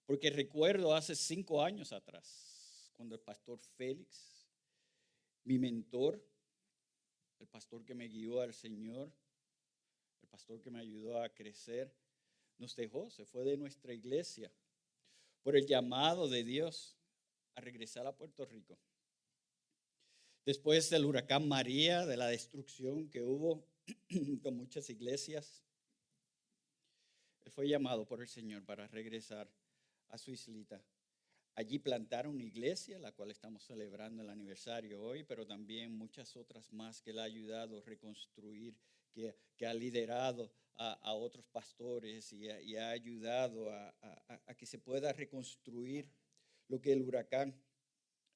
Porque recuerdo hace 5 años atrás, cuando el pastor Félix, mi mentor, el pastor que me guió al Señor, el pastor que me ayudó a crecer, nos dejó, se fue de nuestra iglesia por el llamado de Dios a regresar a Puerto Rico. Después del huracán María, de la destrucción que hubo con muchas iglesias, él fue llamado por el Señor para regresar a su islita. Allí plantaron una iglesia, la cual estamos celebrando el aniversario hoy, pero también muchas otras más que él ha ayudado a reconstruir, que ha liderado a otros pastores y ha ayudado a que se pueda reconstruir lo que el huracán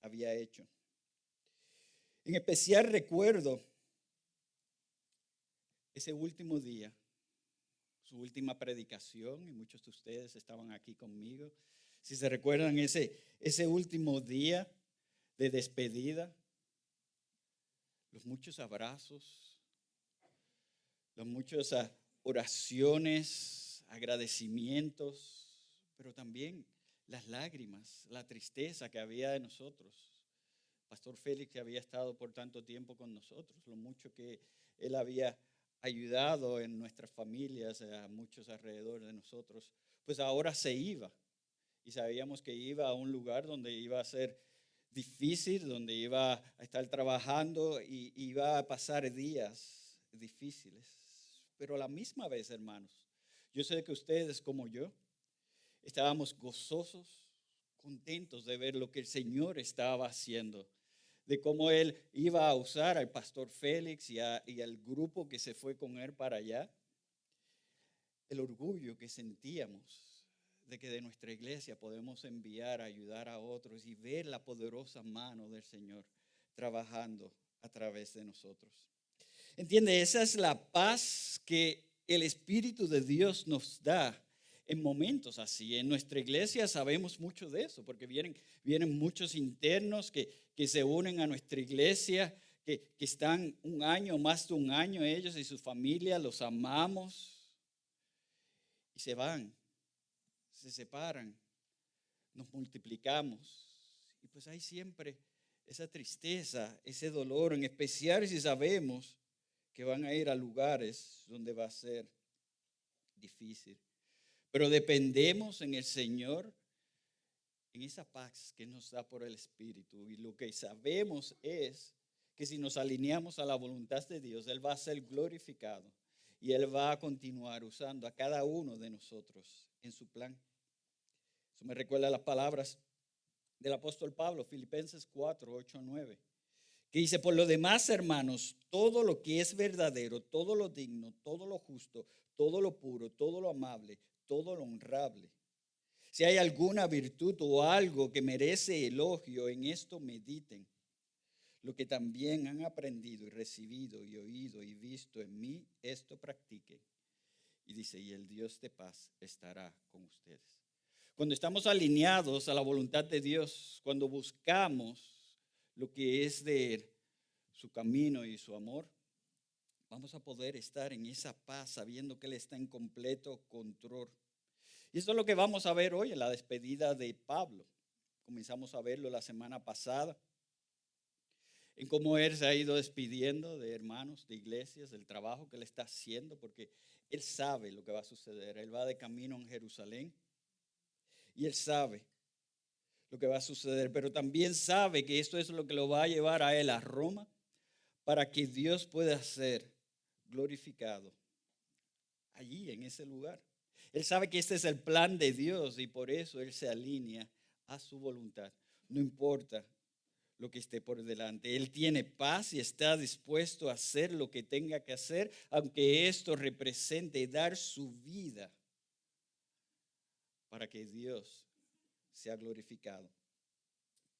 había hecho. En especial recuerdo ese último día, su última predicación, y muchos de ustedes estaban aquí conmigo. Si se recuerdan ese último día de despedida, los muchos abrazos, las muchas oraciones, agradecimientos, pero también las lágrimas, la tristeza que había de nosotros. Pastor Félix, que había estado por tanto tiempo con nosotros, lo mucho que él había ayudado en nuestras familias, a muchos alrededor de nosotros, pues ahora se iba. Y sabíamos que iba a un lugar donde iba a ser difícil, donde iba a estar trabajando y iba a pasar días difíciles. Pero a la misma vez, hermanos, yo sé que ustedes como yo estábamos gozosos, contentos de ver lo que el Señor estaba haciendo, de cómo Él iba a usar al pastor Félix y al grupo que se fue con él para allá. El orgullo que sentíamos de que de nuestra iglesia podemos enviar a ayudar a otros y ver la poderosa mano del Señor trabajando a través de nosotros. ¿Entiende? Esa es la paz que el Espíritu de Dios nos da en momentos así. En nuestra iglesia sabemos mucho de eso, porque vienen muchos internos que se unen a nuestra iglesia, que están un año, más de un año, ellos y su familia, los amamos, y se van, se separan, nos multiplicamos, y pues hay siempre esa tristeza, ese dolor, en especial si sabemos que van a ir a lugares donde va a ser difícil. Pero dependemos en el Señor, en esa paz que nos da por el Espíritu. Y lo que sabemos es que si nos alineamos a la voluntad de Dios, Él va a ser glorificado y Él va a continuar usando a cada uno de nosotros en su plan. Eso me recuerda las palabras del apóstol Pablo, Filipenses 4, 8, 9. Que dice, por lo demás, hermanos, todo lo que es verdadero, todo lo digno, todo lo justo, todo lo puro, todo lo amable, todo lo honrable. Si hay alguna virtud o algo que merece elogio, en esto mediten. Lo que también han aprendido y recibido y oído y visto en mí, esto practiquen. Y dice, y el Dios de paz estará con ustedes. Cuando estamos alineados a la voluntad de Dios, cuando buscamos lo que es de Él, su camino y su amor, vamos a poder estar en esa paz sabiendo que Él está en completo control. Y esto es lo que vamos a ver hoy en la despedida de Pablo. Comenzamos a verlo la semana pasada, en cómo Él se ha ido despidiendo de hermanos, de iglesias, del trabajo que Él está haciendo, porque Él sabe lo que va a suceder. Él va de camino en Jerusalén y Él sabe lo que va a suceder, pero también sabe que esto es lo que lo va a llevar a Él a Roma, para que Dios pueda ser glorificado allí, en ese lugar. Él sabe que este es el plan de Dios y por eso Él se alinea a su voluntad. No importa lo que esté por delante. Él tiene paz y está dispuesto a hacer lo que tenga que hacer, aunque esto represente dar su vida para que Dios sea glorificado.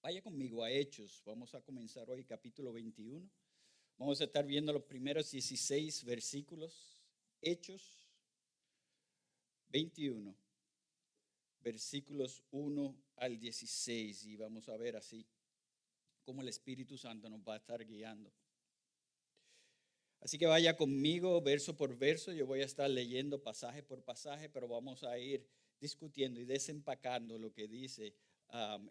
Vaya conmigo a Hechos. Vamos a comenzar hoy capítulo 21. Vamos a estar viendo los primeros 16 versículos. Hechos 21, versículos 1 al 16. Y vamos a ver así cómo el Espíritu Santo nos va a estar guiando. Así que vaya conmigo verso por verso. Yo voy a estar leyendo pasaje por pasaje, pero vamos a ir discutiendo y desempacando lo que dice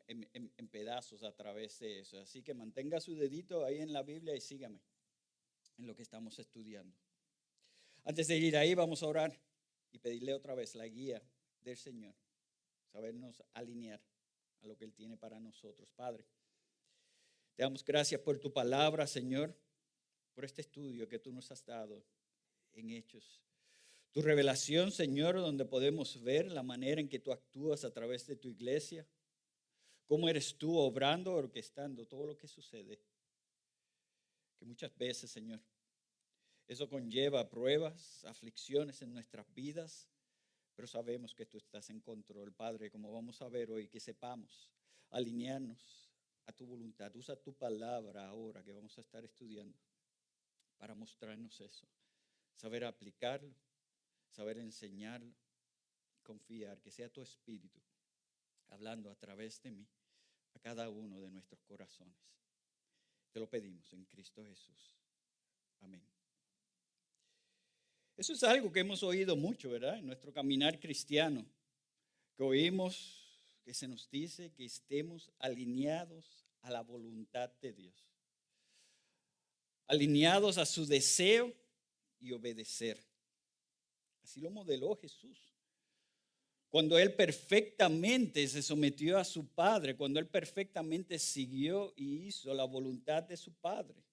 en pedazos a través de eso. Así que mantenga su dedito ahí en la Biblia y sígame en lo que estamos estudiando. Antes de ir ahí, vamos a orar y pedirle otra vez la guía del Señor, sabernos alinear a lo que Él tiene para nosotros. Padre, te damos gracias por tu palabra, Señor, por este estudio que tú nos has dado en Hechos. Tu revelación, Señor, donde podemos ver la manera en que tú actúas a través de tu iglesia, cómo eres tú obrando, orquestando todo lo que sucede. Que muchas veces, Señor, eso conlleva pruebas, aflicciones en nuestras vidas, pero sabemos que tú estás en control, Padre, como vamos a ver hoy, que sepamos alinearnos a tu voluntad. Usa tu palabra ahora que vamos a estar estudiando para mostrarnos eso, saber aplicarlo, saber enseñarlo, confiar, que sea tu Espíritu hablando a través de mí a cada uno de nuestros corazones. Te lo pedimos en Cristo Jesús. Amén. Eso es algo que hemos oído mucho, ¿verdad? En nuestro caminar cristiano, que oímos que se nos dice que estemos alineados a la voluntad de Dios, alineados a su deseo y obedecer. Así lo modeló Jesús. Cuando Él perfectamente se sometió a su Padre, cuando Él perfectamente siguió y hizo la voluntad de su Padre.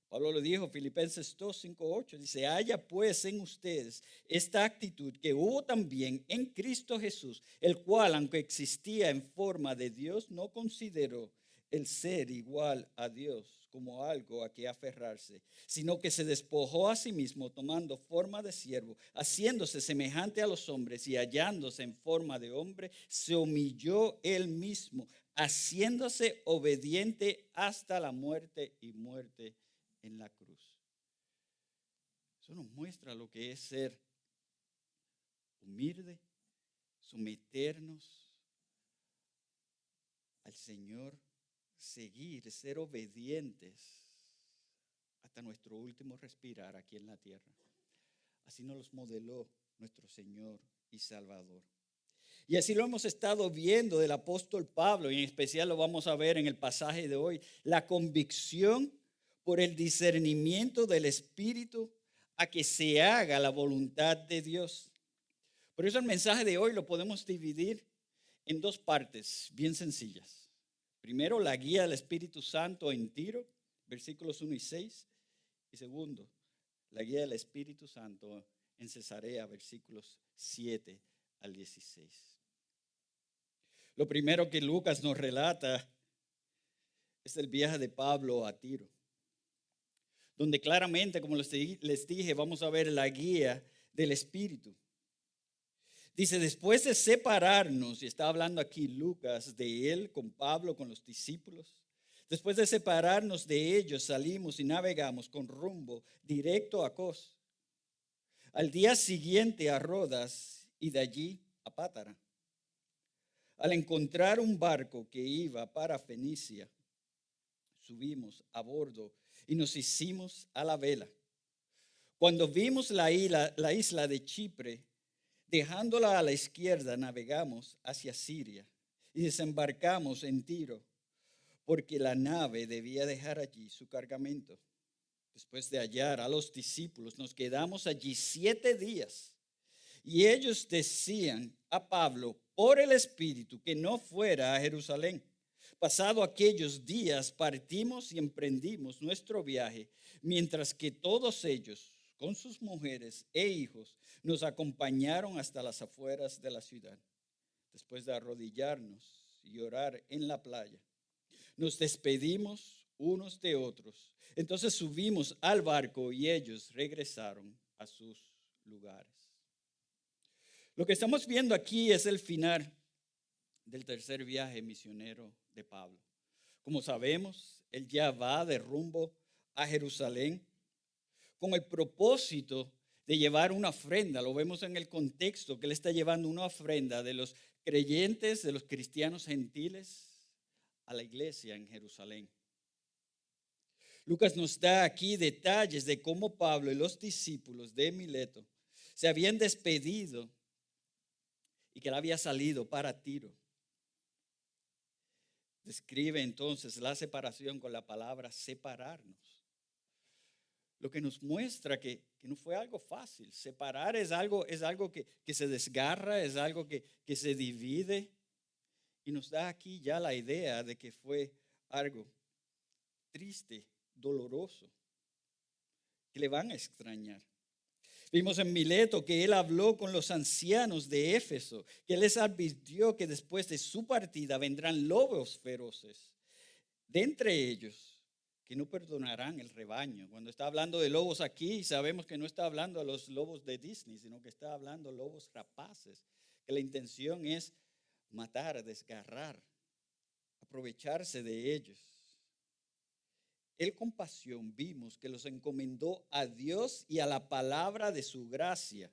Pablo lo dijo, Filipenses 2, 5, 8, dice, haya pues en ustedes esta actitud que hubo también en Cristo Jesús, el cual, aunque existía en forma de Dios, no consideró el ser igual a Dios como algo a que aferrarse, sino que se despojó a sí mismo tomando forma de siervo, haciéndose semejante a los hombres y hallándose en forma de hombre, se humilló él mismo, haciéndose obediente hasta la muerte y muerte en la cruz. Eso nos muestra lo que es ser humilde, someternos al Señor, seguir, ser obedientes hasta nuestro último respirar aquí en la tierra. Así nos los modeló nuestro Señor y Salvador. Y así lo hemos estado viendo del apóstol Pablo, y en especial lo vamos a ver en el pasaje de hoy, la convicción por el discernimiento del Espíritu a que se haga la voluntad de Dios. Por eso el mensaje de hoy lo podemos dividir en dos partes bien sencillas. Primero, la guía del Espíritu Santo en Tiro, versículos 1 y 6. Y segundo, la guía del Espíritu Santo en Cesarea, versículos 7 al 16. Lo primero que Lucas nos relata es el viaje de Pablo a Tiro, donde claramente, como les dije, vamos a ver la guía del Espíritu. Dice, después de separarnos, y está hablando aquí Lucas de él con Pablo, con los discípulos, después de separarnos de ellos, salimos y navegamos con rumbo directo a Cos. Al día siguiente a Rodas y de allí a Pátara. Al encontrar un barco que iba para Fenicia, subimos a bordo y nos hicimos a la vela. Cuando vimos la isla de Chipre, dejándola a la izquierda, navegamos hacia Siria y desembarcamos en Tiro, porque la nave debía dejar allí su cargamento. Después de hallar a los discípulos, nos quedamos allí 7 días. Y ellos decían a Pablo por el Espíritu que no fuera a Jerusalén. Pasado aquellos días partimos y emprendimos nuestro viaje, mientras que todos ellos, con sus mujeres e hijos, nos acompañaron hasta las afueras de la ciudad. Después de arrodillarnos y orar en la playa, nos despedimos unos de otros. Entonces subimos al barco y ellos regresaron a sus lugares. Lo que estamos viendo aquí es el final del tercer viaje misionero de Pablo. Como sabemos, él ya va de rumbo a Jerusalén con el propósito de llevar una ofrenda. Lo vemos en el contexto que él está llevando una ofrenda de los creyentes, de los cristianos gentiles, a la iglesia en Jerusalén. Lucas nos da aquí detalles de cómo Pablo y los discípulos de Mileto se habían despedido y que él había salido para Tiro. Describe entonces la separación con la palabra separarnos. Lo que nos muestra que no fue algo fácil. Separar es algo que se desgarra, es algo que se divide. Y nos da aquí ya la idea de que fue algo triste, doloroso, que le van a extrañar. Vimos en Mileto que él habló con los ancianos de Éfeso, que les advirtió que después de su partida vendrán lobos feroces. De entre ellos, que no perdonarán el rebaño. Cuando está hablando de lobos aquí, sabemos que no está hablando de los lobos de Disney, sino que está hablando de lobos rapaces, que la intención es matar, desgarrar, aprovecharse de ellos. Él con pasión vimos que los encomendó a Dios y a la palabra de su gracia,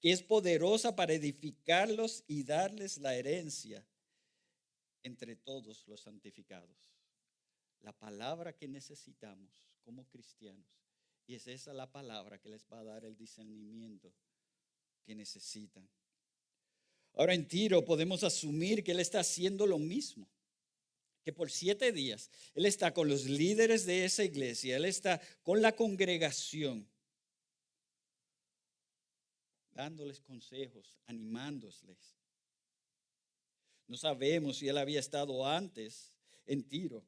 que es poderosa para edificarlos y darles la herencia entre todos los santificados. La palabra que necesitamos como cristianos, y es esa la palabra que les va a dar el discernimiento que necesitan. Ahora en Tiro podemos asumir que él está haciendo lo mismo, que por 7 días él está con los líderes de esa iglesia, él está con la congregación, dándoles consejos, animándoles. No sabemos si él había estado antes en Tiro,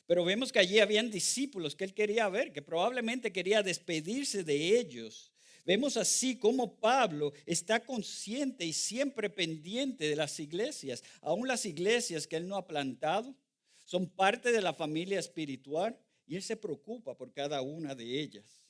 pero vemos que allí habían discípulos que él quería ver, que probablemente quería despedirse de ellos. Vemos así como Pablo está consciente y siempre pendiente de las iglesias. Aún las iglesias que él no ha plantado son parte de la familia espiritual y él se preocupa por cada una de ellas.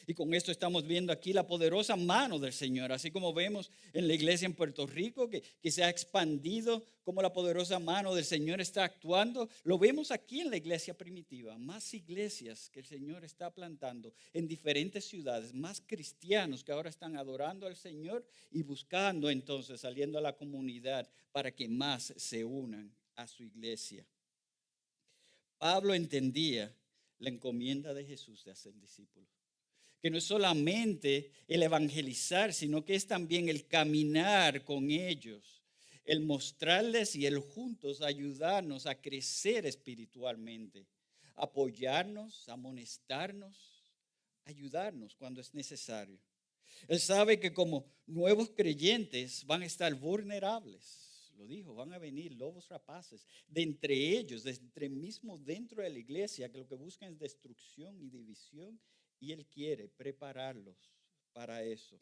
Y con esto estamos viendo aquí la poderosa mano del Señor, así como vemos en la iglesia en Puerto Rico que se ha expandido, como la poderosa mano del Señor está actuando. Lo vemos aquí en la iglesia primitiva, más iglesias que el Señor está plantando en diferentes ciudades, más cristianos que ahora están adorando al Señor y buscando entonces, saliendo a la comunidad para que más se unan a su iglesia. Pablo entendía la encomienda de Jesús de hacer discípulos, que no es solamente el evangelizar, sino que es también el caminar con ellos, el mostrarles y el juntos ayudarnos a crecer espiritualmente, apoyarnos, amonestarnos, ayudarnos cuando es necesario. Él sabe que como nuevos creyentes van a estar vulnerables. Lo dijo, van a venir lobos rapaces de entre ellos, de entre mismo dentro de la iglesia, que lo que buscan es destrucción y división. Y él quiere prepararlos para eso.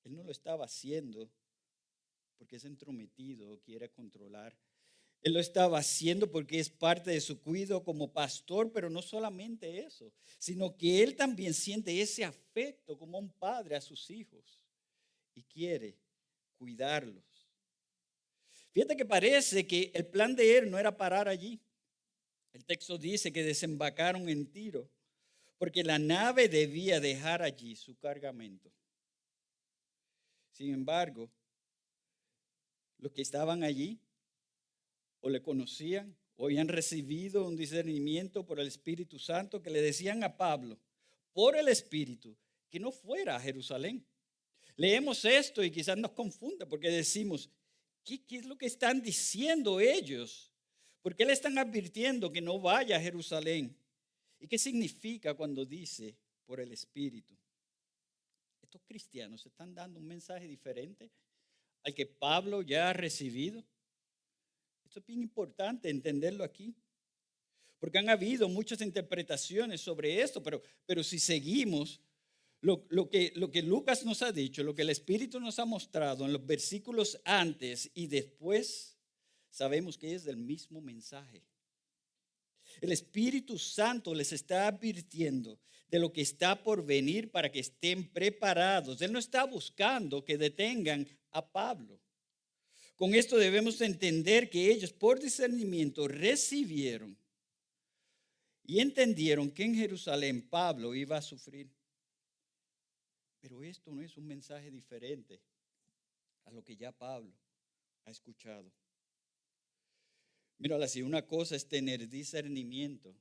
Él no lo estaba haciendo porque es entrometido o quiere controlar. Él lo estaba haciendo porque es parte de su cuidado como pastor, pero no solamente eso, sino que él también siente ese afecto como un padre a sus hijos y quiere cuidarlos. Fíjate que parece que el plan de él no era parar allí. El texto dice que desembarcaron en Tiro, porque la nave debía dejar allí su cargamento. Sin embargo, los que estaban allí o le conocían o habían recibido un discernimiento por el Espíritu Santo que le decían a Pablo, por el Espíritu, que no fuera a Jerusalén. Leemos esto y quizás nos confunde porque decimos, ¿qué es lo que están diciendo ellos? ¿Por qué le están advirtiendo que no vaya a Jerusalén? ¿Y qué significa cuando dice por el Espíritu? Estos cristianos están dando un mensaje diferente al que Pablo ya ha recibido. Esto es bien importante entenderlo aquí, porque han habido muchas interpretaciones sobre esto, pero si seguimos lo que Lucas nos ha dicho, lo que el Espíritu nos ha mostrado en los versículos antes y después, sabemos que es del mismo mensaje. El Espíritu Santo les está advirtiendo de lo que está por venir para que estén preparados. Él no está buscando que detengan a Pablo. Con esto debemos entender que ellos por discernimiento recibieron y entendieron que en Jerusalén Pablo iba a sufrir. Pero esto no es un mensaje diferente a lo que ya Pablo ha escuchado. Mira, si una cosa es tener discernimiento,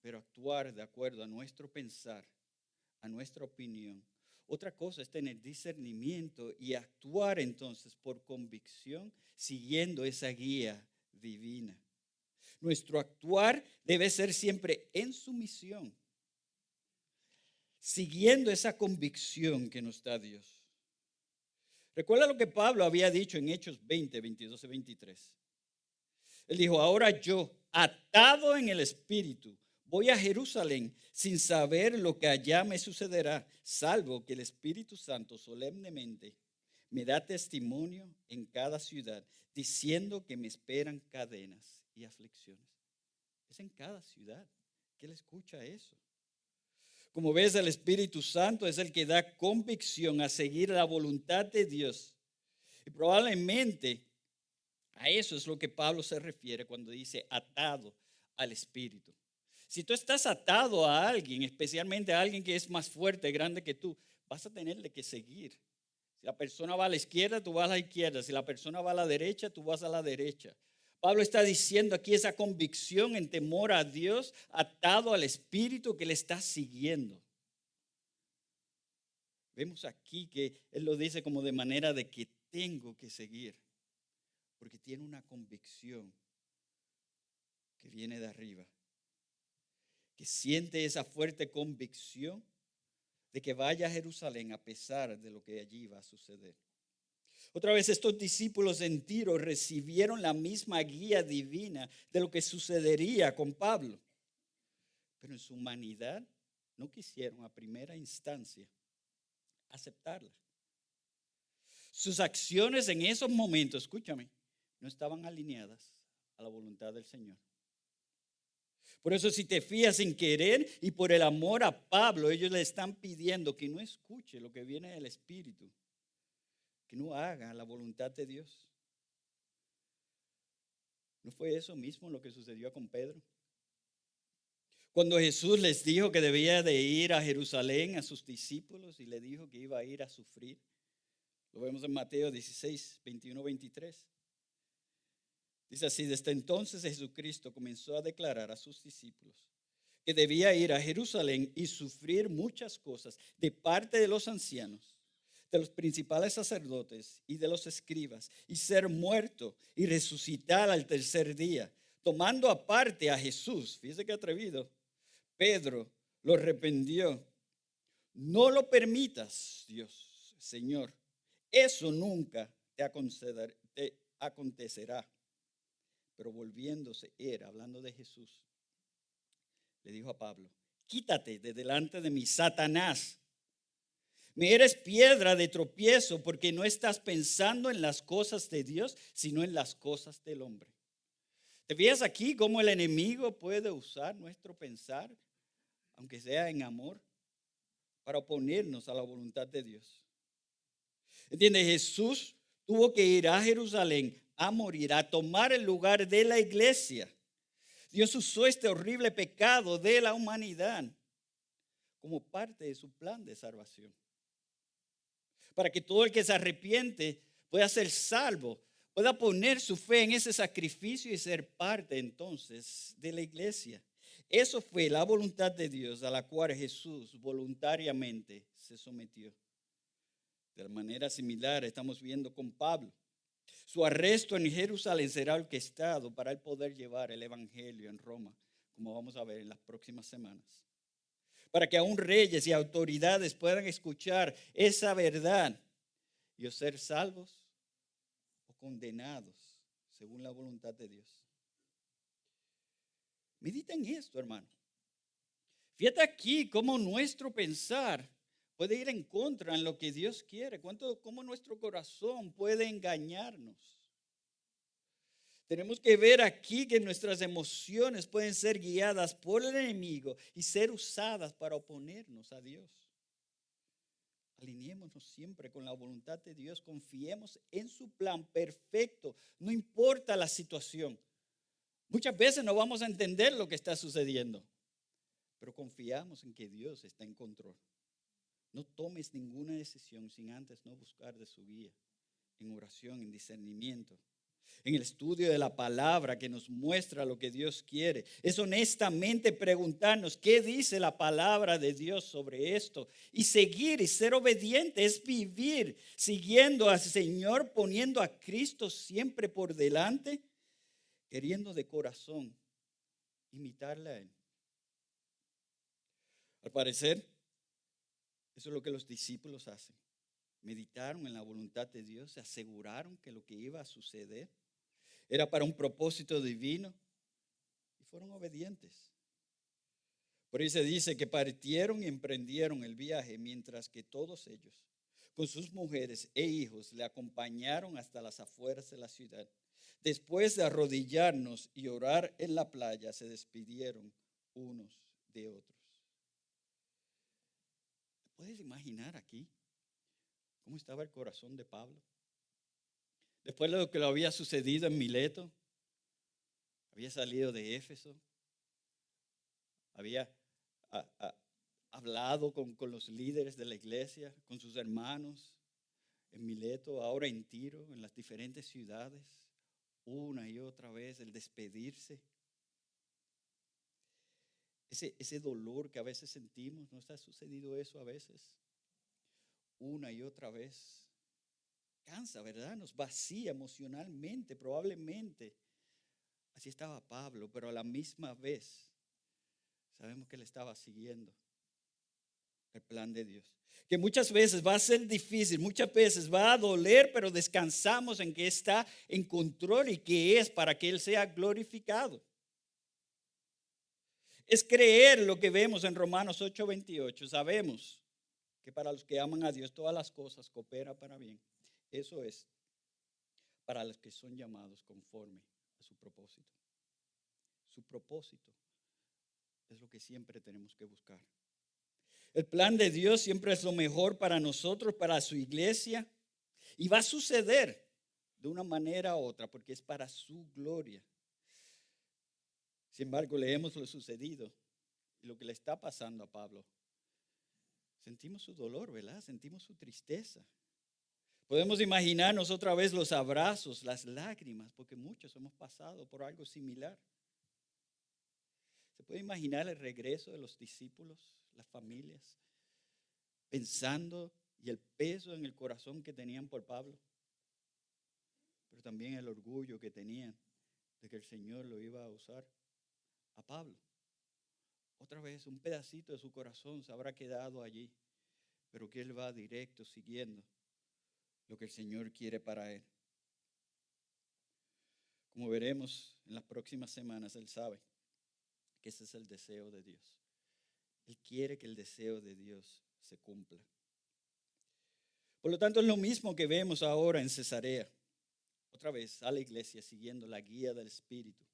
pero actuar de acuerdo a nuestro pensar, a nuestra opinión. Otra cosa es tener discernimiento y actuar entonces por convicción, siguiendo esa guía divina. Nuestro actuar debe ser siempre en sumisión, siguiendo esa convicción que nos da Dios. Recuerda lo que Pablo había dicho en Hechos 20, 22 y 23. Él dijo, ahora yo, atado en el Espíritu, voy a Jerusalén sin saber lo que allá me sucederá, salvo que el Espíritu Santo solemnemente me da testimonio en cada ciudad, diciendo que me esperan cadenas y aflicciones. Es en cada ciudad que él escucha eso. Como ves, el Espíritu Santo es el que da convicción a seguir la voluntad de Dios. Y probablemente a eso es lo que Pablo se refiere cuando dice atado al Espíritu. Si tú estás atado a alguien, especialmente a alguien que es más fuerte, grande que tú, vas a tenerle que seguir. Si la persona va a la izquierda, tú vas a la izquierda. Si la persona va a la derecha, tú vas a la derecha. Pablo está diciendo aquí esa convicción en temor a Dios, atado al Espíritu que le está siguiendo. Vemos aquí que él lo dice como de manera de que tengo que seguir, porque tiene una convicción que viene de arriba, que siente esa fuerte convicción de que vaya a Jerusalén a pesar de lo que allí va a suceder. Otra vez, estos discípulos en Tiro recibieron la misma guía divina de lo que sucedería con Pablo, pero en su humanidad no quisieron a primera instancia aceptarla. Sus acciones en esos momentos, escúchame, no estaban alineadas a la voluntad del Señor. Por eso, si te fías, sin querer y por el amor a Pablo, ellos le están pidiendo que no escuche lo que viene del Espíritu, que no haga la voluntad de Dios. ¿No fue eso mismo lo que sucedió con Pedro? Cuando Jesús les dijo que debía de ir a Jerusalén a sus discípulos y le dijo que iba a ir a sufrir. Lo vemos en Mateo 16, 21, 23. Dice así, desde entonces Jesucristo comenzó a declarar a sus discípulos que debía ir a Jerusalén y sufrir muchas cosas de parte de los ancianos, de los principales sacerdotes y de los escribas, y ser muerto y resucitar al tercer día. Tomando aparte a Jesús, fíjese qué atrevido, Pedro lo reprendió. No lo permitas, Dios, Señor. Eso nunca te acontecerá. Pero volviéndose, hablando de Jesús, le dijo a Pablo, quítate de delante de mí, Satanás. Me eres piedra de tropiezo porque no estás pensando en las cosas de Dios, sino en las cosas del hombre. ¿Te fijas aquí cómo el enemigo puede usar nuestro pensar, aunque sea en amor, para oponernos a la voluntad de Dios? ¿Entiendes? Jesús tuvo que ir a Jerusalén a morir, a tomar el lugar de la iglesia. Dios usó este horrible pecado de la humanidad como parte de su plan de salvación, para que todo el que se arrepiente pueda ser salvo, pueda poner su fe en ese sacrificio y ser parte entonces de la iglesia. Eso fue la voluntad de Dios a la cual Jesús voluntariamente se sometió. De manera similar estamos viendo con Pablo. Su arresto en Jerusalén será orquestado para él poder llevar el evangelio en Roma, como vamos a ver en las próximas semanas. Para que aún reyes y autoridades puedan escuchar esa verdad y o ser salvos o condenados según la voluntad de Dios. Medita en esto, hermano. Fíjate aquí cómo nuestro pensar puede ir en contra en lo que Dios quiere. Cómo nuestro corazón puede engañarnos. Tenemos que ver aquí que nuestras emociones pueden ser guiadas por el enemigo y ser usadas para oponernos a Dios. Alineémonos siempre con la voluntad de Dios. Confiemos en su plan perfecto. No importa la situación. Muchas veces no vamos a entender lo que está sucediendo, pero confiamos en que Dios está en control. No tomes ninguna decisión sin antes no buscar de su guía, en oración, en discernimiento, en el estudio de la palabra que nos muestra lo que Dios quiere. Es honestamente preguntarnos qué dice la palabra de Dios sobre esto y seguir y ser obediente. Es vivir siguiendo al Señor, poniendo a Cristo siempre por delante, queriendo de corazón imitarle a Él. Al parecer, eso es lo que los discípulos hacen. Meditaron en la voluntad de Dios, se aseguraron que lo que iba a suceder era para un propósito divino y fueron obedientes. Por ahí se dice que partieron y emprendieron el viaje mientras que todos ellos, con sus mujeres e hijos, le acompañaron hasta las afueras de la ciudad. Después de arrodillarnos y orar en la playa, se despidieron unos de otros. ¿Puedes imaginar aquí cómo estaba el corazón de Pablo? Después de lo que le había sucedido en Mileto, había salido de Éfeso, había hablado con los líderes de la iglesia, con sus hermanos en Mileto, ahora en Tiro, en las diferentes ciudades, una y otra vez el despedirse. Ese dolor que a veces sentimos, ¿no está sucedido eso a veces? Una y otra vez. Cansa, ¿verdad? Nos vacía emocionalmente, probablemente. Así estaba Pablo, pero a la misma vez sabemos que él estaba siguiendo el plan de Dios. Que muchas veces va a ser difícil, muchas veces va a doler, pero descansamos en que está en control y que es para que Él sea glorificado. Es creer lo que vemos en Romanos 8:28. Sabemos que para los que aman a Dios todas las cosas cooperan para bien. Eso es para los que son llamados conforme a su propósito. Su propósito es lo que siempre tenemos que buscar. El plan de Dios siempre es lo mejor para nosotros, para su iglesia. Y va a suceder de una manera u otra porque es para su gloria. Sin embargo, leemos lo sucedido y lo que le está pasando a Pablo. Sentimos su dolor, ¿verdad? Sentimos su tristeza. Podemos imaginarnos otra vez los abrazos, las lágrimas, porque muchos hemos pasado por algo similar. ¿Se puede imaginar el regreso de los discípulos, las familias, pensando y el peso en el corazón que tenían por Pablo? Pero también el orgullo que tenían de que el Señor lo iba a usar a Pablo. Otra vez un pedacito de su corazón se habrá quedado allí, pero que él va directo siguiendo lo que el Señor quiere para él. Como veremos en las próximas semanas, él sabe que ese es el deseo de Dios. Él quiere que el deseo de Dios se cumpla. Por lo tanto, es lo mismo que vemos ahora en Cesarea. Otra vez a la iglesia siguiendo la guía del Espíritu.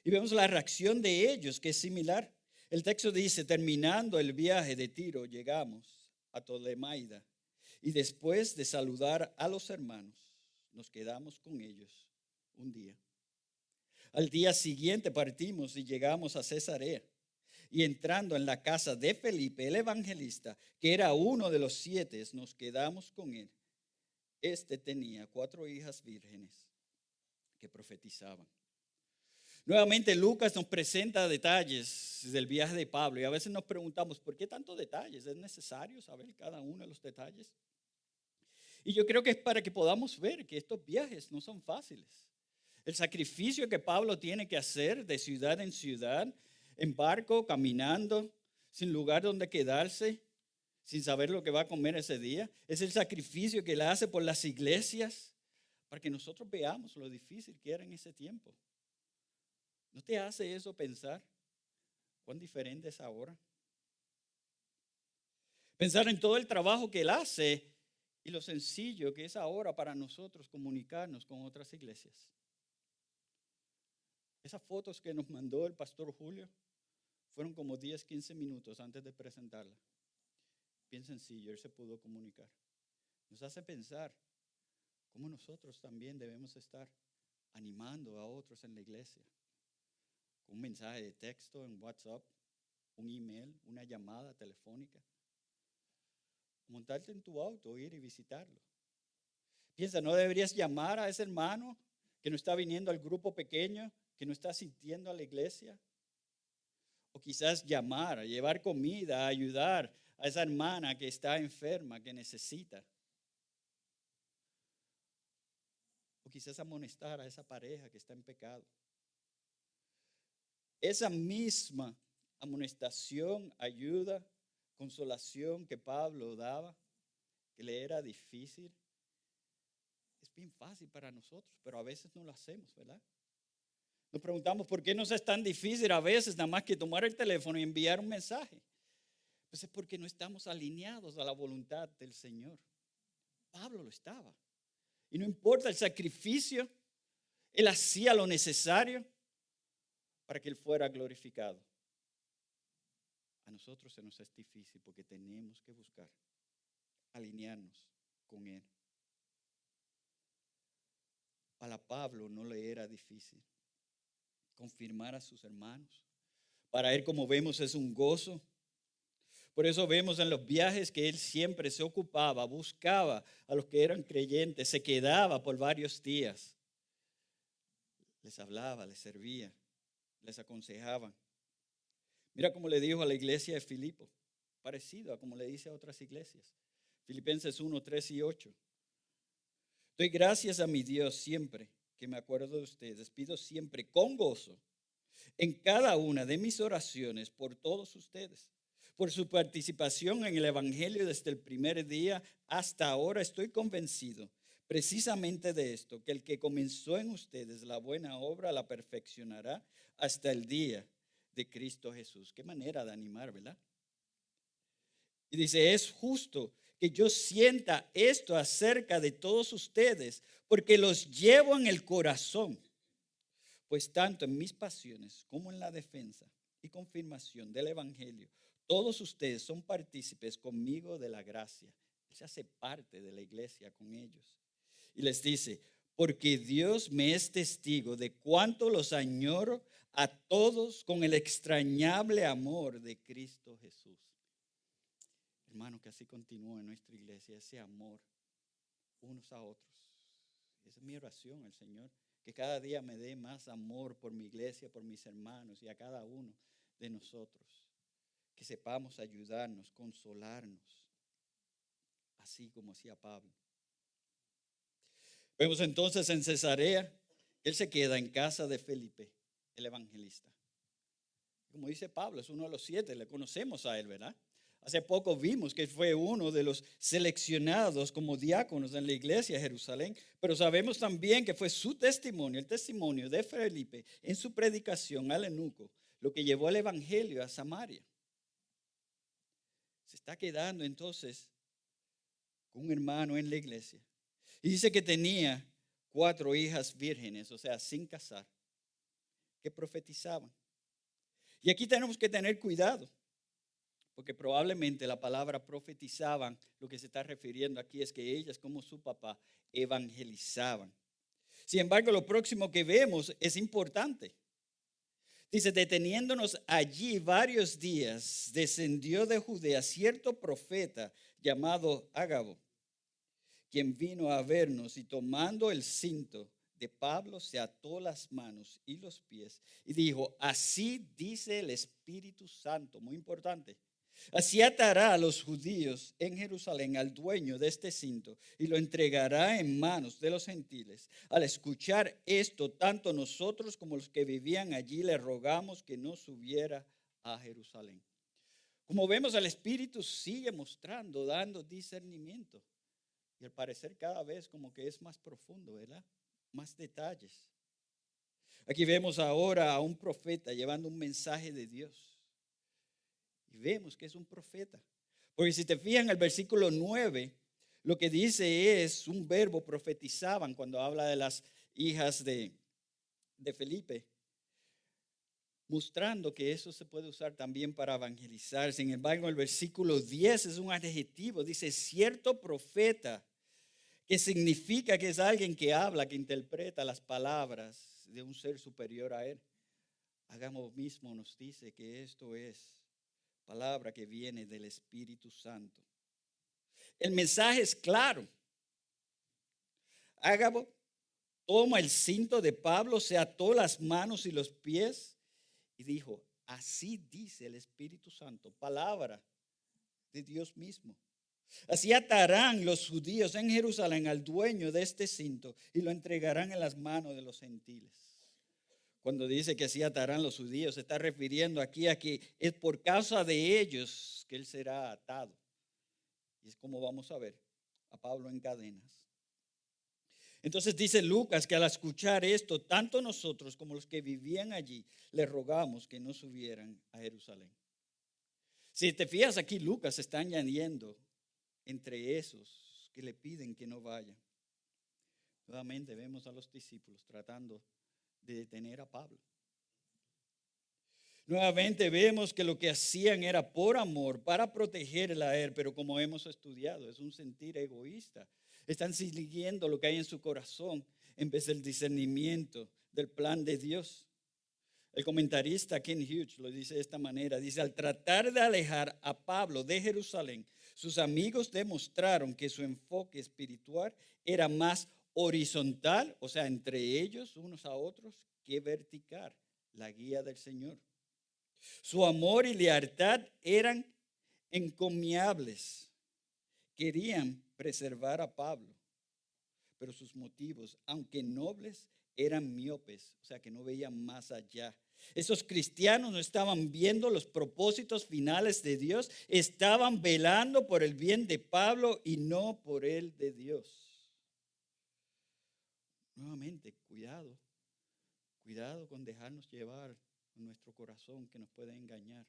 Y vemos la reacción de ellos, que es similar. El texto dice, terminando el viaje de Tiro, llegamos a Tolemaida. Y después de saludar a los hermanos, nos quedamos con ellos un día. Al día siguiente partimos y llegamos a Cesarea. Y entrando en la casa de Felipe, el evangelista, que era uno de los 7, nos quedamos con él. Este tenía 4 hijas vírgenes que profetizaban. Nuevamente Lucas nos presenta detalles del viaje de Pablo y a veces nos preguntamos, ¿por qué tantos detalles? ¿Es necesario saber cada uno de los detalles? Y yo creo que es para que podamos ver que estos viajes no son fáciles. El sacrificio que Pablo tiene que hacer de ciudad en ciudad, en barco, caminando, sin lugar donde quedarse, sin saber lo que va a comer ese día, es el sacrificio que él hace por las iglesias para que nosotros veamos lo difícil que era en ese tiempo. ¿No te hace eso pensar cuán diferente es ahora? Pensar en todo el trabajo que él hace y lo sencillo que es ahora para nosotros comunicarnos con otras iglesias. Esas fotos que nos mandó el pastor Julio fueron como 10, 15 minutos antes de presentarla. bien sencillo, él se pudo comunicar. Nos hace pensar cómo nosotros también debemos estar animando a otros en la iglesia. Con un mensaje de texto en WhatsApp, un email, una llamada telefónica. Montarte en tu auto, ir y visitarlo. Piensa, ¿no deberías llamar a ese hermano que no está viniendo al grupo pequeño, que no está asistiendo a la iglesia? O quizás llamar, a llevar comida, a ayudar a esa hermana que está enferma, que necesita. O quizás amonestar a esa pareja que está en pecado. Esa misma amonestación, ayuda, consolación que Pablo daba, que le era difícil, es bien fácil para nosotros, pero a veces no lo hacemos, ¿verdad? Nos preguntamos por qué nos es tan difícil a veces nada más que tomar el teléfono y enviar un mensaje. Pues es porque no estamos alineados a la voluntad del Señor. Pablo lo estaba. Y no importa el sacrificio, él hacía lo necesario para que él fuera glorificado. A nosotros se nos es difícil porque tenemos que buscar alinearnos con él. Para Pablo no le era difícil confirmar a sus hermanos. Para él, como vemos, es un gozo. Por eso vemos en los viajes que él siempre se ocupaba, buscaba a los que eran creyentes, se quedaba por varios días. Les hablaba, les servía, les aconsejaba. Mira cómo le dijo a la iglesia de Filipo, parecido a como le dice a otras iglesias. Filipenses 1, 3 y 8. Doy gracias a mi Dios siempre que me acuerdo de ustedes. Pido siempre con gozo en cada una de mis oraciones por todos ustedes. Por su participación en el Evangelio desde el primer día hasta ahora estoy convencido precisamente de esto, que el que comenzó en ustedes la buena obra la perfeccionará hasta el día de Cristo Jesús. Qué manera de animar, ¿verdad? Y dice, es justo que yo sienta esto acerca de todos ustedes, porque los llevo en el corazón, pues tanto en mis pasiones como en la defensa y confirmación del Evangelio, todos ustedes son partícipes conmigo de la gracia. Él se hace parte de la iglesia con ellos. Y les dice, porque Dios me es testigo de cuánto los añoro a todos con el extrañable amor de Cristo Jesús. Hermano, que así continúe en nuestra iglesia ese amor unos a otros. Esa es mi oración al Señor, que cada día me dé más amor por mi iglesia, por mis hermanos y a cada uno de nosotros. Que sepamos ayudarnos, consolarnos, así como hacía Pablo. Vemos entonces en Cesarea, él se queda en casa de Felipe, el evangelista. Como dice Pablo, es uno de los 7, le conocemos a él, ¿verdad? Hace poco vimos que fue uno de los seleccionados como diáconos en la iglesia de Jerusalén, pero sabemos también que fue su testimonio, el testimonio de Felipe en su predicación al eunuco, lo que llevó el evangelio a Samaria. Se está quedando entonces con un hermano en la iglesia. Y dice que tenía 4 hijas vírgenes, o sea, sin casar, que profetizaban. Y aquí tenemos que tener cuidado, porque probablemente la palabra profetizaban, lo que se está refiriendo aquí es que ellas, como su papá, evangelizaban. Sin embargo, lo próximo que vemos es importante. Dice, deteniéndonos allí varios días, descendió de Judea cierto profeta llamado Ágabo, quien vino a vernos y tomando el cinto de Pablo se ató las manos y los pies y dijo, así dice el Espíritu Santo, muy importante. Así atará a los judíos en Jerusalén al dueño de este cinto y lo entregará en manos de los gentiles. Al escuchar esto, tanto nosotros como los que vivían allí le rogamos que no subiera a Jerusalén. Como vemos, el Espíritu sigue mostrando, dando discernimiento. Y al parecer cada vez como que es más profundo, ¿verdad? Más detalles. Aquí vemos ahora a un profeta llevando un mensaje de Dios. Y vemos que es un profeta. Porque si te fijas en el versículo 9, lo que dice es un verbo, profetizaban, cuando habla de las hijas de Felipe. mostrando que eso se puede usar también para evangelizar. Sin embargo, el versículo 10 es un adjetivo, dice cierto profeta, que significa que es alguien que habla, que interpreta las palabras de un ser superior a él. Hagamos mismo nos dice que esto es palabra que viene del Espíritu Santo. El mensaje es claro. Ágabo toma el cinto de Pablo, se ató las manos y los pies y dijo, así dice el Espíritu Santo, palabra de Dios mismo. Así atarán los judíos en Jerusalén al dueño de este cinto y lo entregarán en las manos de los gentiles. Cuando dice que así atarán los judíos, se está refiriendo aquí a que es por causa de ellos que él será atado. Y es como vamos a ver a Pablo en cadenas. Entonces dice Lucas que al escuchar esto, tanto nosotros como los que vivían allí, le rogamos que no subieran a Jerusalén. Si te fijas aquí, Lucas está añadiendo entre esos que le piden que no vayan. Nuevamente vemos a los discípulos tratando de detener a Pablo. Nuevamente vemos que lo que hacían era por amor, para protegerla a él, pero como hemos estudiado, es un sentir egoísta. Están siguiendo lo que hay en su corazón en vez del discernimiento del plan de Dios. El comentarista Ken Hughes lo dice de esta manera, dice, al tratar de alejar a Pablo de Jerusalén, sus amigos demostraron que su enfoque espiritual era más horizontal, o sea, entre ellos, unos a otros, que vertical, la guía del Señor. Su amor y lealtad eran encomiables. Querían preservar a Pablo, pero sus motivos, aunque nobles, eran miopes, o sea que no veían más allá. Esos cristianos no estaban viendo los propósitos finales de Dios, estaban velando por el bien de Pablo y no por el de Dios. Nuevamente, cuidado con dejarnos llevar en nuestro corazón que nos puede engañar.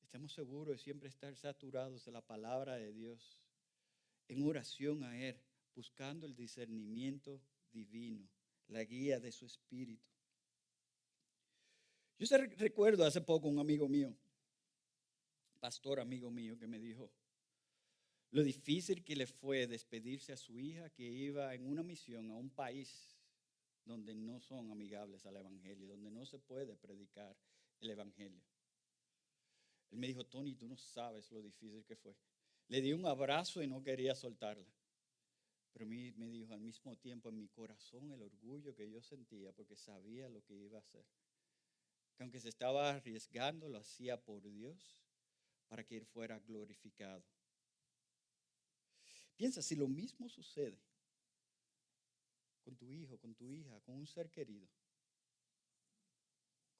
Estamos seguros de siempre estar saturados de la palabra de Dios, en oración a Él, buscando el discernimiento divino, la guía de su espíritu. Yo recuerdo hace poco un amigo mío, pastor amigo mío, que me dijo lo difícil que le fue despedirse a su hija que iba en una misión a un país donde no son amigables al evangelio, donde no se puede predicar el evangelio. Él me dijo, Tony, tú no sabes lo difícil que fue. Le di un abrazo y no quería soltarla. Pero me dijo al mismo tiempo en mi corazón el orgullo que yo sentía porque sabía lo que iba a hacer. Que aunque se estaba arriesgando, lo hacía por Dios para que Él fuera glorificado. Piensa, si lo mismo sucede con tu hijo, con tu hija, con un ser querido,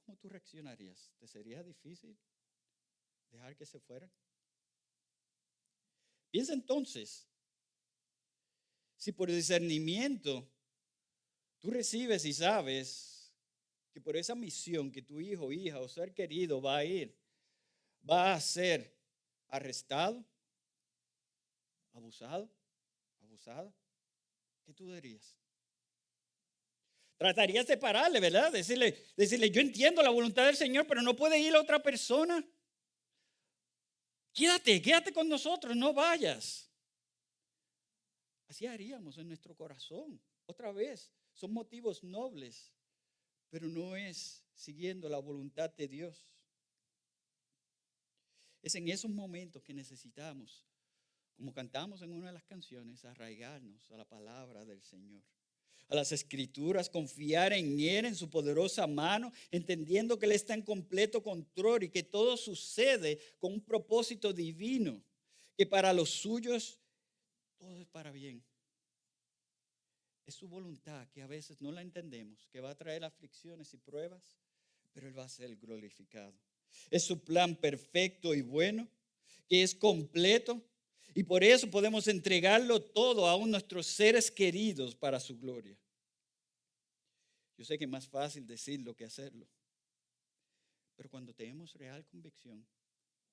¿cómo tú reaccionarías? ¿Te sería difícil dejar que se fueran? Piensa entonces, si por discernimiento tú recibes y sabes que por esa misión que tu hijo, hija o ser querido va a ir, va a ser arrestado, abusado, abusada, ¿qué tú dirías? Tratarías de pararle, ¿verdad? Decirle, yo entiendo la voluntad del Señor, pero no puede ir a otra persona. Quédate con nosotros, no vayas. Así haríamos en nuestro corazón. Otra vez, son motivos nobles, pero no es siguiendo la voluntad de Dios. Es en esos momentos que necesitamos, como cantamos en una de las canciones, arraigarnos a la palabra del Señor, a las Escrituras, confiar en Él, en su poderosa mano, entendiendo que Él está en completo control y que todo sucede con un propósito divino, que para los suyos todo es para bien. Es su voluntad que a veces no la entendemos, que va a traer aflicciones y pruebas, pero Él va a ser glorificado. Es su plan perfecto y bueno, que es completo, y por eso podemos entregarlo todo a nuestros seres queridos para su gloria. Yo sé que es más fácil decirlo que hacerlo, pero cuando tenemos real convicción,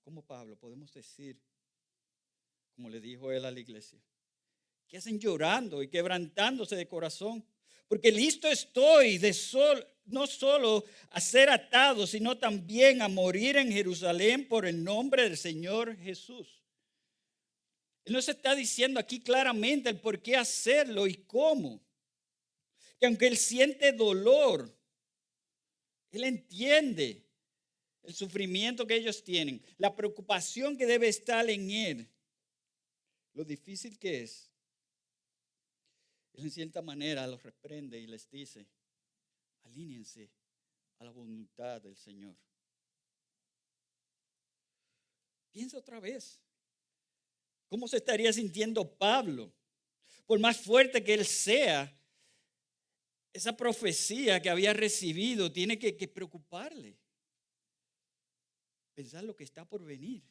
como Pablo, podemos decir, como le dijo él a la iglesia, ¿Qué hacen llorando y quebrantándose de corazón? Porque listo estoy no solo a ser atado, sino también a morir en Jerusalén por el nombre del Señor Jesús. Él nos está diciendo aquí claramente el por qué hacerlo y cómo. Que aunque él siente dolor, él entiende el sufrimiento que ellos tienen, la preocupación que debe estar en él, lo difícil que es. Él en cierta manera los reprende y les dice, alíñense a la voluntad del Señor. Piensa otra vez, ¿cómo se estaría sintiendo Pablo? Por más fuerte que él sea, esa profecía que había recibido tiene que preocuparle. Pensar lo que está por venir,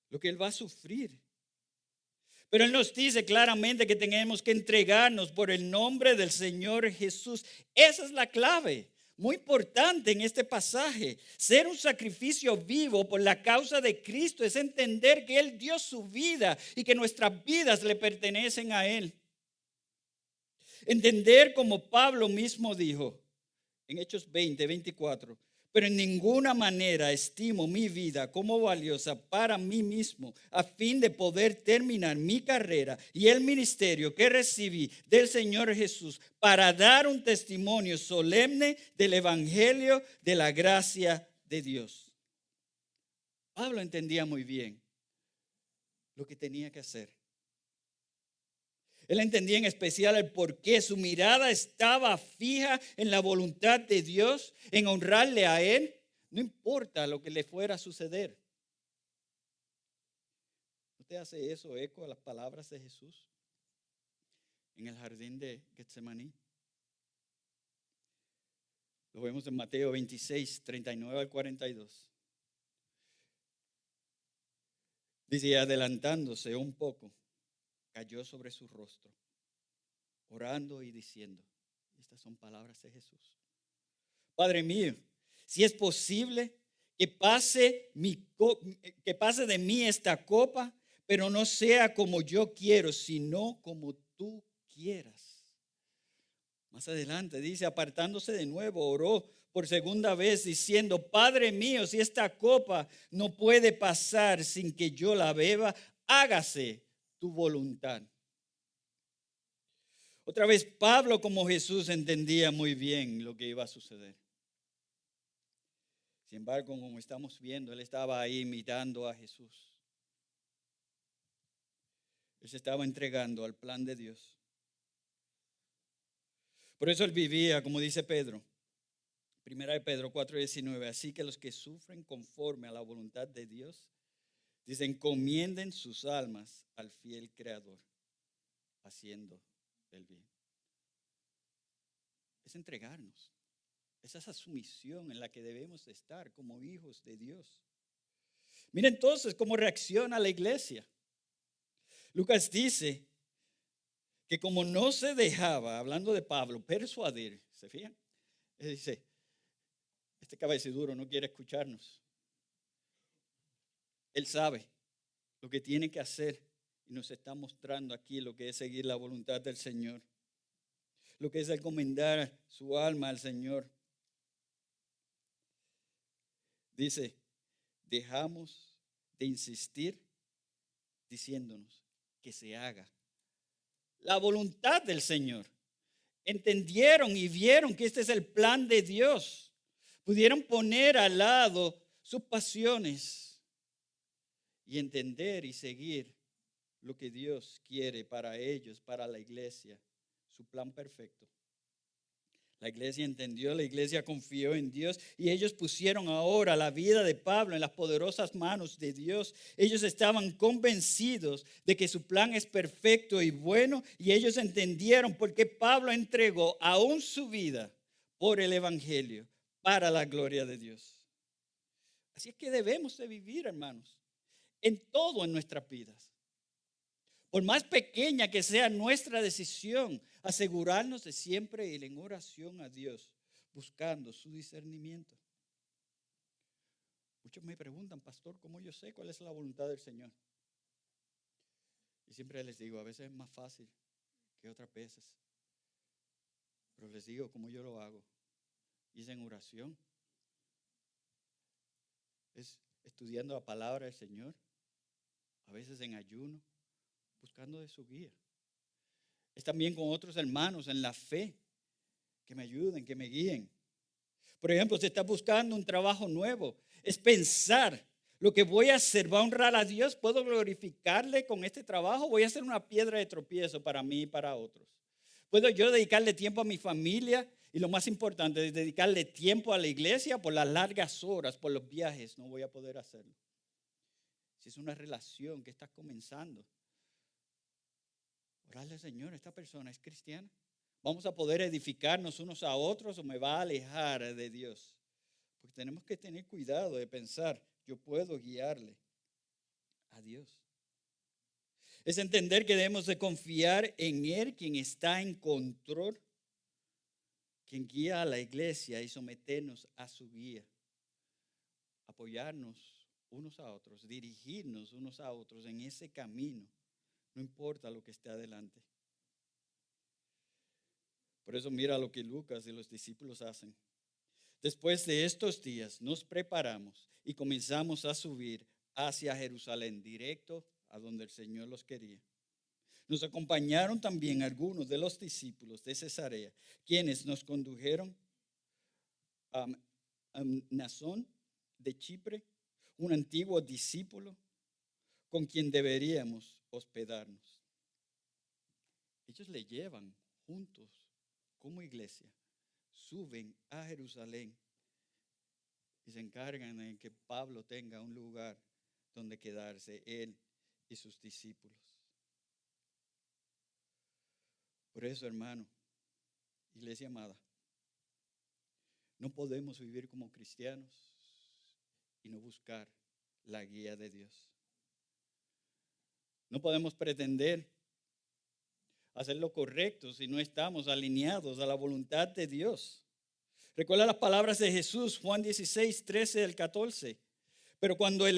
lo que él va a sufrir. Pero él nos dice claramente que tenemos que entregarnos por el nombre del Señor Jesús. Esa es la clave, muy importante en este pasaje. Ser un sacrificio vivo por la causa de Cristo es entender que Él dio su vida y que nuestras vidas le pertenecen a Él. Entender como Pablo mismo dijo en Hechos 20:24. Pero en ninguna manera estimo mi vida como valiosa para mí mismo, a fin de poder terminar mi carrera y el ministerio que recibí del Señor Jesús para dar un testimonio solemne del evangelio de la gracia de Dios. Pablo entendía muy bien lo que tenía que hacer. Él entendía en especial el por qué su mirada estaba fija en la voluntad de Dios, en honrarle a Él, no importa lo que le fuera a suceder. ¿No te hace eso eco a las palabras de Jesús en el jardín de Getsemaní? Lo vemos en Mateo 26, 39 al 42. Dice, adelantándose un poco, cayó sobre su rostro, orando y diciendo, estas son palabras de Jesús. Padre mío, si es posible que pase de mí esta copa, pero no sea como yo quiero, sino como tú quieras. Más adelante dice, apartándose de nuevo, oró por segunda vez diciendo, Padre mío, si esta copa no puede pasar sin que yo la beba, hágase tu voluntad. Otra vez, Pablo como Jesús entendía muy bien lo que iba a suceder. Sin embargo, como estamos viendo, él estaba ahí imitando a Jesús. Él se estaba entregando al plan de Dios. Por eso él vivía, como dice Pedro, 1 de Pedro 4:19, así que los que sufren conforme a la voluntad de Dios, dice, encomienden sus almas al fiel Creador, haciendo el bien. Es entregarnos. Es esa sumisión en la que debemos estar como hijos de Dios. Mira entonces cómo reacciona la iglesia. Lucas dice que como no se dejaba, hablando de Pablo, persuadir, ¿se fijan? Él dice, este cabeciduro no quiere escucharnos. Él sabe lo que tiene que hacer y nos está mostrando aquí lo que es seguir la voluntad del Señor. Lo que es encomendar su alma al Señor. Dice, dejamos de insistir diciéndonos que se haga la voluntad del Señor. Entendieron y vieron que este es el plan de Dios. Pudieron poner al lado sus pasiones y entender y seguir lo que Dios quiere para ellos, para la iglesia, su plan perfecto. La iglesia entendió, la iglesia confió en Dios y ellos pusieron ahora la vida de Pablo en las poderosas manos de Dios. Ellos estaban convencidos de que su plan es perfecto y bueno y ellos entendieron por qué Pablo entregó aún su vida por el evangelio para la gloria de Dios. Así es que debemos de vivir, hermanos, en todo en nuestras vidas. Por más pequeña que sea nuestra decisión, asegurarnos de siempre ir en oración a Dios, buscando su discernimiento. Muchos me preguntan, pastor, ¿cómo yo sé cuál es la voluntad del Señor? Y siempre les digo, a veces es más fácil que otras veces. Pero les digo cómo yo lo hago. Y es en oración. Es estudiando la palabra del Señor. A veces en ayuno, buscando de su guía. Es también con otros hermanos en la fe que me ayuden, que me guíen. Por ejemplo, si estás buscando un trabajo nuevo, es pensar, lo que voy a hacer, ¿va a honrar a Dios? ¿Puedo glorificarle con este trabajo? ¿Voy a ser una piedra de tropiezo para mí y para otros? ¿Puedo yo dedicarle tiempo a mi familia? Y lo más importante es dedicarle tiempo a la iglesia por las largas horas, por los viajes. No voy a poder hacerlo. Si es una relación que estás comenzando, orarle al Señor, esta persona es cristiana. ¿Vamos a poder edificarnos unos a otros o me va a alejar de Dios? Porque tenemos que tener cuidado de pensar, yo puedo guiarle a Dios. Es entender que debemos de confiar en Él, quien está en control, quien guía a la iglesia y someternos a su guía. Apoyarnos unos a otros, dirigirnos unos a otros en ese camino, no importa lo que esté adelante. Por eso mira lo que Lucas y los discípulos hacen. Después de estos días nos preparamos y comenzamos a subir hacia Jerusalén, directo a donde el Señor los quería. Nos acompañaron también algunos de los discípulos de Cesarea, quienes nos condujeron a Mnasón de Chipre, un antiguo discípulo con quien deberíamos hospedarnos. Ellos le llevan juntos como iglesia, suben a Jerusalén y se encargan de que Pablo tenga un lugar donde quedarse, él y sus discípulos. Por eso, hermano, iglesia amada, no podemos vivir como cristianos y no buscar la guía de Dios. No podemos pretender hacer lo correcto si no estamos alineados a la voluntad de Dios. Recuerda las palabras de Jesús, Juan 16, 13 al 14. Pero cuando Él,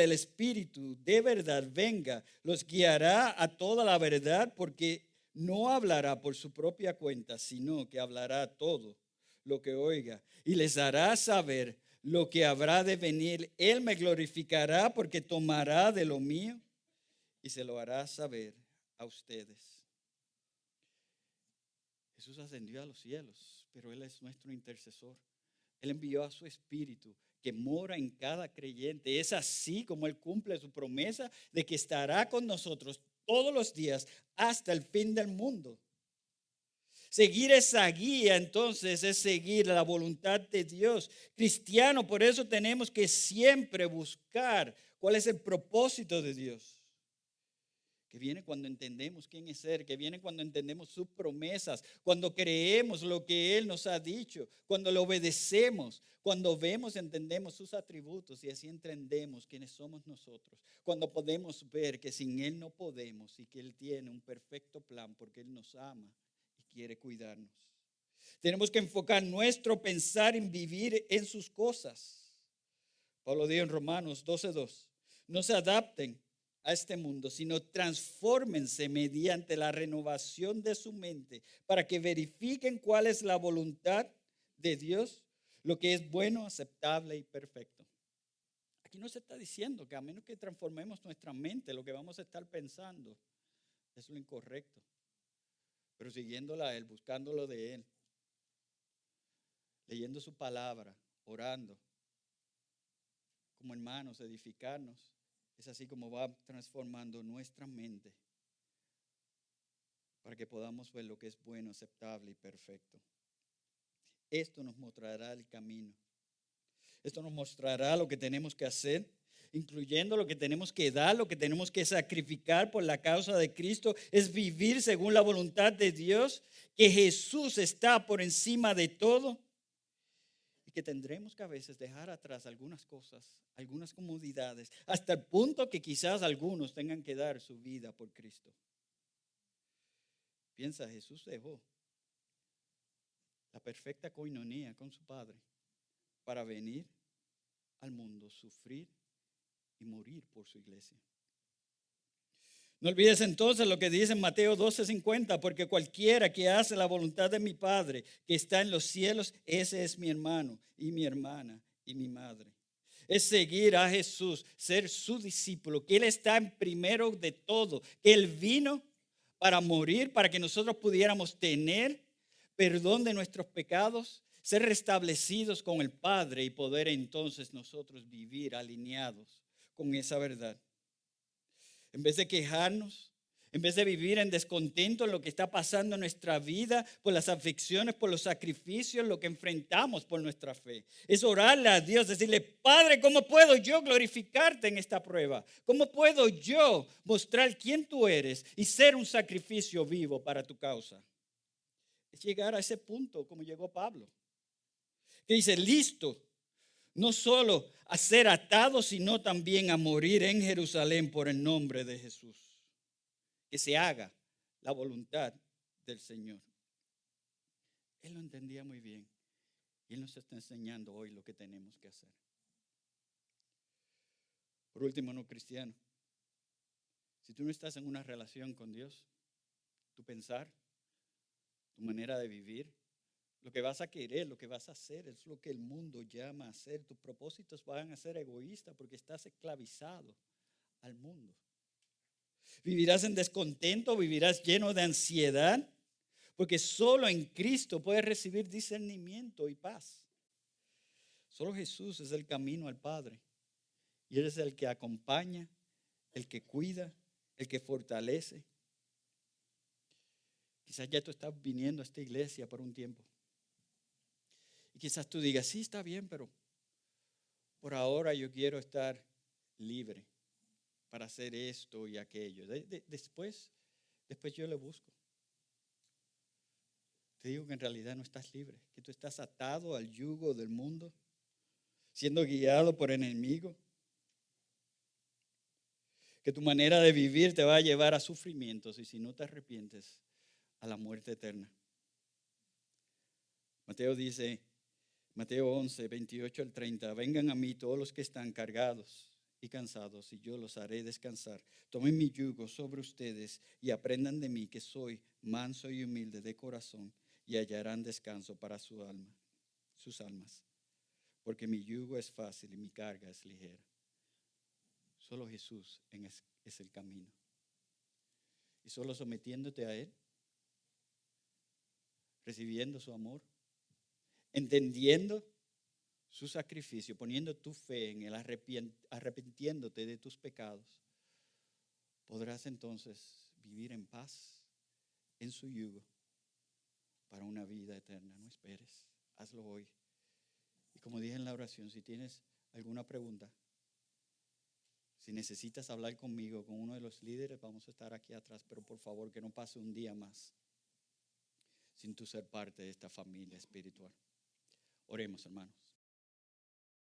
el Espíritu de verdad, venga, los guiará a toda la verdad, porque no hablará por su propia cuenta, sino que hablará todo lo que oiga y les hará saber lo que habrá de venir. Él me glorificará porque tomará de lo mío y se lo hará saber a ustedes. Jesús ascendió a los cielos, pero Él es nuestro intercesor. Él envió a su Espíritu que mora en cada creyente. Es así como Él cumple su promesa de que estará con nosotros todos los días hasta el fin del mundo. Seguir esa guía entonces es seguir la voluntad de Dios. Cristiano, por eso tenemos que siempre buscar cuál es el propósito de Dios. Que viene cuando entendemos quién es Él, que viene cuando entendemos sus promesas, cuando creemos lo que Él nos ha dicho, cuando le obedecemos, cuando vemos y entendemos sus atributos y así entendemos quiénes somos nosotros, cuando podemos ver que sin Él no podemos y que Él tiene un perfecto plan porque Él nos ama y quiere cuidarnos. Tenemos que enfocar nuestro pensar en vivir en sus cosas. Pablo dijo en Romanos 12:2, no se adapten a este mundo, sino transfórmense mediante la renovación de su mente para que verifiquen cuál es la voluntad de Dios, lo que es bueno, aceptable y perfecto. Aquí no se está diciendo que a menos que transformemos nuestra mente, lo que vamos a estar pensando es lo incorrecto, pero siguiéndola a Él, buscándolo de Él, leyendo su palabra, orando, como hermanos, edificarnos. Es así como va transformando nuestra mente para que podamos ver lo que es bueno, aceptable y perfecto. Esto nos mostrará el camino. Esto nos mostrará lo que tenemos que hacer, incluyendo lo que tenemos que dar, lo que tenemos que sacrificar por la causa de Cristo. Es vivir según la voluntad de Dios, que Jesús está por encima de todo. Que tendremos que a veces dejar atrás algunas cosas, algunas comodidades, hasta el punto que quizás algunos tengan que dar su vida por Cristo. Piensa, Jesús dejó la perfecta coinonía con su Padre para venir al mundo, sufrir y morir por su iglesia. No olvides entonces lo que dice en Mateo 12:50, porque cualquiera que hace la voluntad de mi Padre que está en los cielos, ese es mi hermano y mi hermana y mi madre. Es seguir a Jesús, ser su discípulo, que Él está en primero de todo, que Él vino para morir, para que nosotros pudiéramos tener perdón de nuestros pecados, ser restablecidos con el Padre y poder entonces nosotros vivir alineados con esa verdad. En vez de quejarnos, en vez de vivir en descontento en lo que está pasando en nuestra vida, por las aflicciones, por los sacrificios, lo que enfrentamos por nuestra fe. Es orarle a Dios, decirle, Padre, ¿cómo puedo yo glorificarte en esta prueba? ¿Cómo puedo yo mostrar quién tú eres y ser un sacrificio vivo para tu causa? Es llegar a ese punto como llegó Pablo, que dice, listo, no solo a ser atado, sino también a morir en Jerusalén por el nombre de Jesús. Que se haga la voluntad del Señor. Él lo entendía muy bien y Él nos está enseñando hoy lo que tenemos que hacer. Por último, no cristiano, si tú no estás en una relación con Dios, tu pensar, tu manera de vivir, lo que vas a querer, lo que vas a hacer, es lo que el mundo llama a hacer. Tus propósitos van a ser egoístas porque estás esclavizado al mundo. Vivirás en descontento, vivirás lleno de ansiedad, porque solo en Cristo puedes recibir discernimiento y paz. Solo Jesús es el camino al Padre. Y Él es el que acompaña, el que cuida, el que fortalece. Quizás ya tú estás viniendo a esta iglesia por un tiempo. Y quizás tú digas, sí, está bien, pero por ahora yo quiero estar libre para hacer esto y aquello. Después yo le busco. Te digo que en realidad no estás libre, que tú estás atado al yugo del mundo, siendo guiado por el enemigo, que tu manera de vivir te va a llevar a sufrimientos y si no te arrepientes, a la muerte eterna. Mateo 11, 28 al 30, vengan a mí todos los que están cargados y cansados y yo los haré descansar. Tomen mi yugo sobre ustedes y aprendan de mí que soy manso y humilde de corazón y hallarán descanso para sus almas. Porque mi yugo es fácil y mi carga es ligera. Solo Jesús es el camino. Y solo sometiéndote a Él, recibiendo su amor, entendiendo su sacrificio, poniendo tu fe en Él, arrepintiéndote de tus pecados, podrás entonces vivir en paz, en su yugo, para una vida eterna. No esperes, hazlo hoy. Y como dije en la oración, si tienes alguna pregunta, si necesitas hablar conmigo, con uno de los líderes, vamos a estar aquí atrás, pero por favor que no pase un día más sin tú ser parte de esta familia espiritual. Oremos, hermanos.